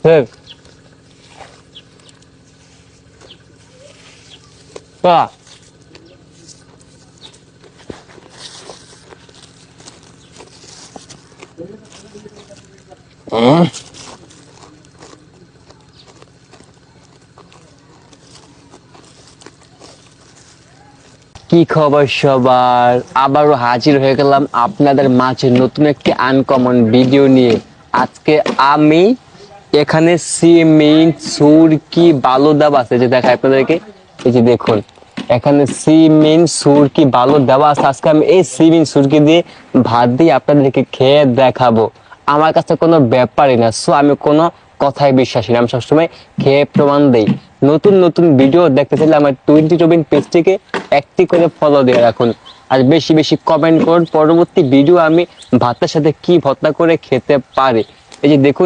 Hey, pa. কি খবর সবার, আবারও হাজির হয়ে গেলাম আপনাদের মাঝে নতুন একটি আনকমন ভিডিও নিয়ে। আজকে আমি এখানে সিমেন্ট সুরকি বালু দেওয়া আছে, যে দেখায় আপনাদেরকে। এই যে দেখুন, এখানে সিমেন্ট সুরকি বালু দেওয়া আছে। আজকে আমি এই সিমেন্ট সুরকি দিয়ে ভাত দিয়ে আপনাদেরকে খেয়ে দেখাবো। আমার কাছে কোনো ব্যাপারই না, সো আমি কোনো কথায় বিশ্বাসী না, আমি সবসময় খেয়ে প্রমাণ দেই। নতুন নতুন ভিডিও দেখতে চাইলে আমার 20 পেজটিকে একটি করে ফলো দিয়ে রাখুন, আর বেশি বেশি কমেন্ট করুন। পরবর্তী ভিডিও আমি ভাতের সাথে কি ভর্তা করে খেতে পারি। এই যে দেখুন।